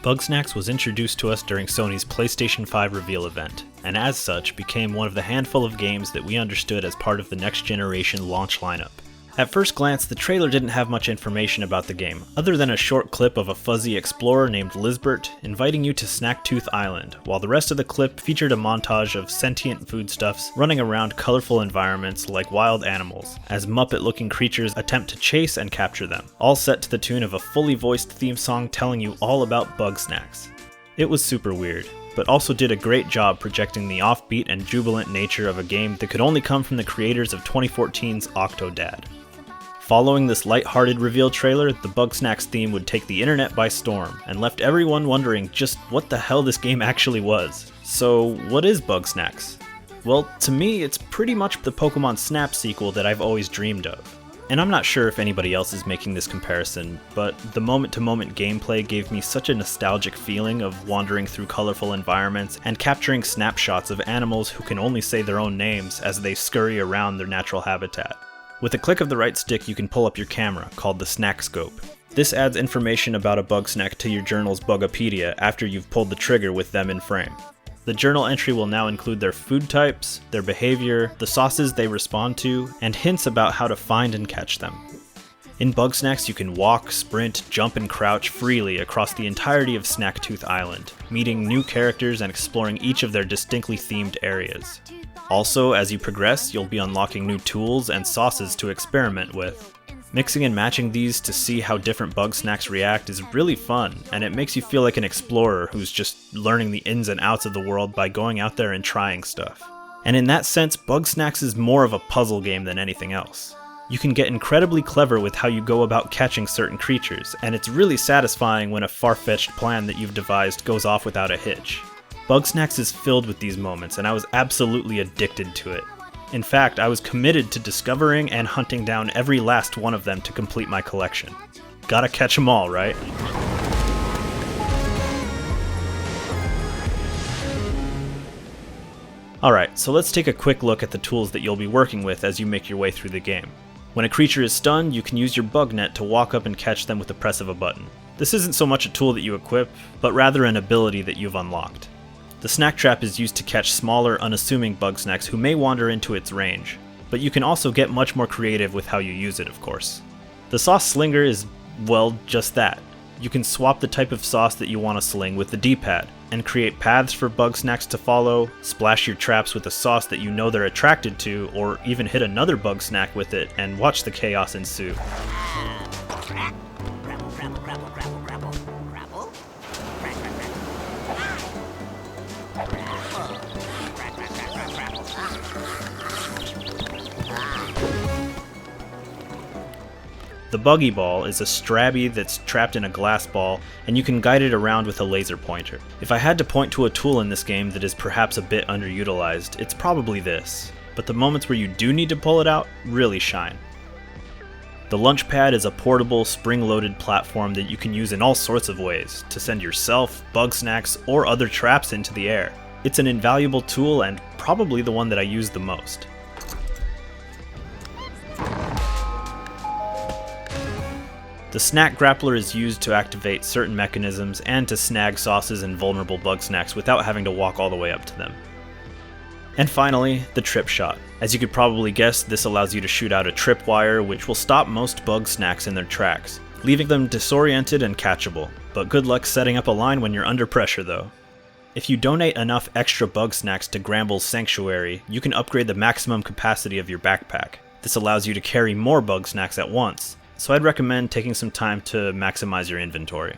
Bugsnax was introduced to us during Sony's PlayStation 5 reveal event, and as such became one of the handful of games that we understood as part of the next generation launch lineup. At first glance, the trailer didn't have much information about the game, other than a short clip of a fuzzy explorer named Lizbert inviting you to Snacktooth Island, while the rest of the clip featured a montage of sentient foodstuffs running around colorful environments like wild animals, as Muppet-looking creatures attempt to chase and capture them, all set to the tune of a fully voiced theme song telling you all about Bugsnax. It was super weird, but also did a great job projecting the offbeat and jubilant nature of a game that could only come from the creators of 2014's Octodad. Following this light-hearted reveal trailer, the Bugsnax theme would take the internet by storm, and left everyone wondering just what the hell this game actually was. So, what is Bugsnax? Well, to me, it's pretty much the Pokémon Snap sequel that I've always dreamed of. And I'm not sure if anybody else is making this comparison, but the moment-to-moment gameplay gave me such a nostalgic feeling of wandering through colorful environments and capturing snapshots of animals who can only say their own names as they scurry around their natural habitat. With a click of the right stick, you can pull up your camera, called the Snack Scope. This adds information about a Bugsnax to your journal's Bugopedia after you've pulled the trigger with them in frame. The journal entry will now include their food types, their behavior, the sauces they respond to, and hints about how to find and catch them. In Bugsnax, you can walk, sprint, jump, and crouch freely across the entirety of Snacktooth Island, meeting new characters and exploring each of their distinctly themed areas. Also, as you progress, you'll be unlocking new tools and sauces to experiment with. Mixing and matching these to see how different Bugsnax react is really fun, and it makes you feel like an explorer who's just learning the ins and outs of the world by going out there and trying stuff. And in that sense, Bugsnax is more of a puzzle game than anything else. You can get incredibly clever with how you go about catching certain creatures, and it's really satisfying when a far-fetched plan that you've devised goes off without a hitch. Bugsnax is filled with these moments, and I was absolutely addicted to it. In fact, I was committed to discovering and hunting down every last one of them to complete my collection. Gotta catch 'em all, right? Alright, so let's take a quick look at the tools that you'll be working with as you make your way through the game. When a creature is stunned, you can use your bug net to walk up and catch them with the press of a button. This isn't so much a tool that you equip, but rather an ability that you've unlocked. The snack trap is used to catch smaller, unassuming Bugsnax who may wander into its range, but you can also get much more creative with how you use it, of course. The sauce slinger is, well, just that. You can swap the type of sauce that you want to sling with the D-pad, and create paths for Bugsnax to follow, splash your traps with a sauce that you know they're attracted to, or even hit another Bugsnax with it and watch the chaos ensue. The Buggy Ball is a Strabby that's trapped in a glass ball, and you can guide it around with a laser pointer. If I had to point to a tool in this game that is perhaps a bit underutilized, it's probably this, but the moments where you do need to pull it out really shine. The Lunch Pad is a portable, spring-loaded platform that you can use in all sorts of ways, to send yourself, Bugsnax, or other traps into the air. It's an invaluable tool and probably the one that I use the most. The Snack Grappler is used to activate certain mechanisms and to snag sauces and vulnerable Bugsnax without having to walk all the way up to them. And finally, the Trip Shot. As you could probably guess, this allows you to shoot out a tripwire which will stop most Bugsnax in their tracks, leaving them disoriented and catchable. But good luck setting up a line when you're under pressure though. If you donate enough extra Bugsnax to Gramble's Sanctuary, you can upgrade the maximum capacity of your backpack. This allows you to carry more Bugsnax at once, so I'd recommend taking some time to maximize your inventory.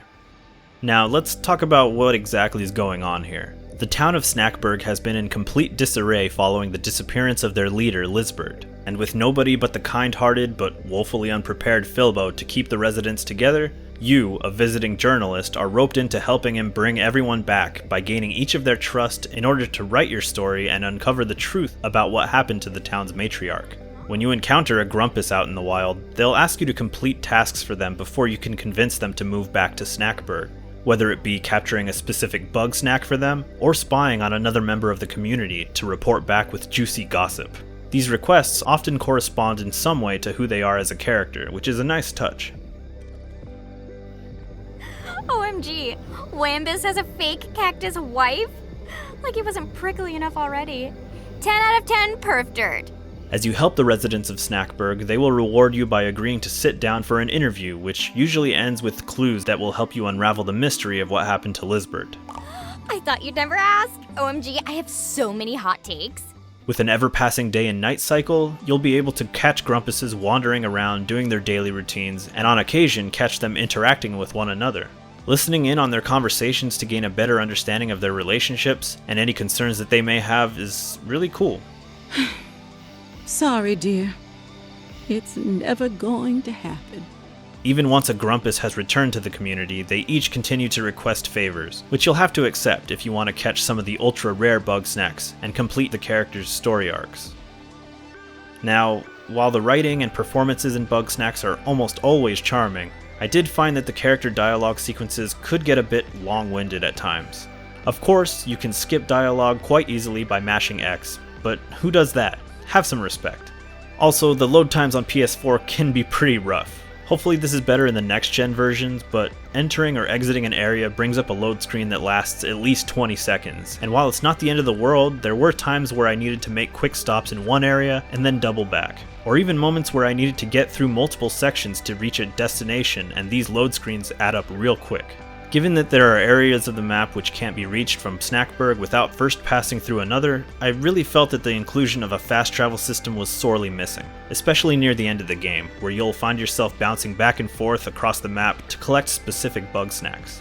Now let's talk about what exactly is going on here. The town of Snackburg has been in complete disarray following the disappearance of their leader, Lizbert, and with nobody but the kind-hearted but woefully unprepared Filbo to keep the residents together, you, a visiting journalist, are roped into helping him bring everyone back by gaining each of their trust in order to write your story and uncover the truth about what happened to the town's matriarch. When you encounter a Grumpus out in the wild, they'll ask you to complete tasks for them before you can convince them to move back to Snackburg, whether it be capturing a specific Bugsnax for them, or spying on another member of the community to report back with juicy gossip. These requests often correspond in some way to who they are as a character, which is a nice touch. Oh, I'm OMG, Wambus has a fake cactus wife? Like it wasn't prickly enough already. 10 out of 10 perf dirt. As you help the residents of Snackburg, they will reward you by agreeing to sit down for an interview, which usually ends with clues that will help you unravel the mystery of what happened to Lizbert. I thought you'd never ask. OMG, I have so many hot takes. With an ever-passing day and night cycle, you'll be able to catch Grumpuses wandering around doing their daily routines, and on occasion catch them interacting with one another. Listening in on their conversations to gain a better understanding of their relationships and any concerns that they may have is really cool. Sorry, dear. It's never going to happen. Even once a Grumpus has returned to the community, they each continue to request favors, which you'll have to accept if you want to catch some of the ultra-rare Bugsnax and complete the characters' story arcs. Now, while the writing and performances in Bugsnax are almost always charming, I did find that the character dialogue sequences could get a bit long-winded at times. Of course, you can skip dialogue quite easily by mashing X, but who does that? Have some respect. Also, the load times on PS4 can be pretty rough. Hopefully this is better in the next-gen versions, but entering or exiting an area brings up a load screen that lasts at least 20 seconds, and while it's not the end of the world, there were times where I needed to make quick stops in one area and then double back, or even moments where I needed to get through multiple sections to reach a destination, and these load screens add up real quick. Given that there are areas of the map which can't be reached from Snackburg without first passing through another, I really felt that the inclusion of a fast travel system was sorely missing, especially near the end of the game, where you'll find yourself bouncing back and forth across the map to collect specific Bugsnax.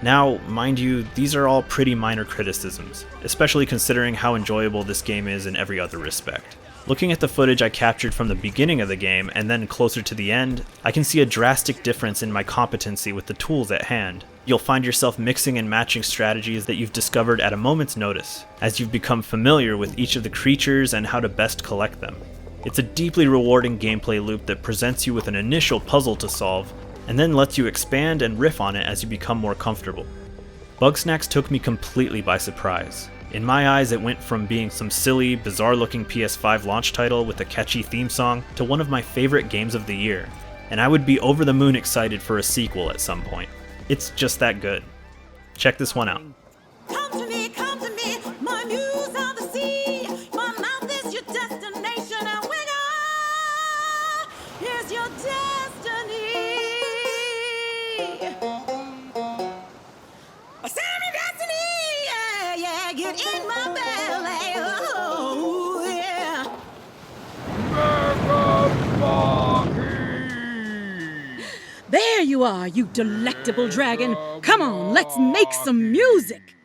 Now, mind you, these are all pretty minor criticisms, especially considering how enjoyable this game is in every other respect. Looking at the footage I captured from the beginning of the game and then closer to the end, I can see a drastic difference in my competency with the tools at hand. You'll find yourself mixing and matching strategies that you've discovered at a moment's notice, as you've become familiar with each of the creatures and how to best collect them. It's a deeply rewarding gameplay loop that presents you with an initial puzzle to solve, and then lets you expand and riff on it as you become more comfortable. Bugsnax took me completely by surprise. In my eyes, it went from being some silly, bizarre-looking PS5 launch title with a catchy theme song to one of my favorite games of the year, and I would be over the moon excited for a sequel at some point. It's just that good. Check this one out. Come to me, my muse of the sea. My mouth is your destination, and wiggle is your destiny. Send me destiny, yeah, get in my belly, oh, yeah. There you are, you delectable dragon. Come on, let's make some music.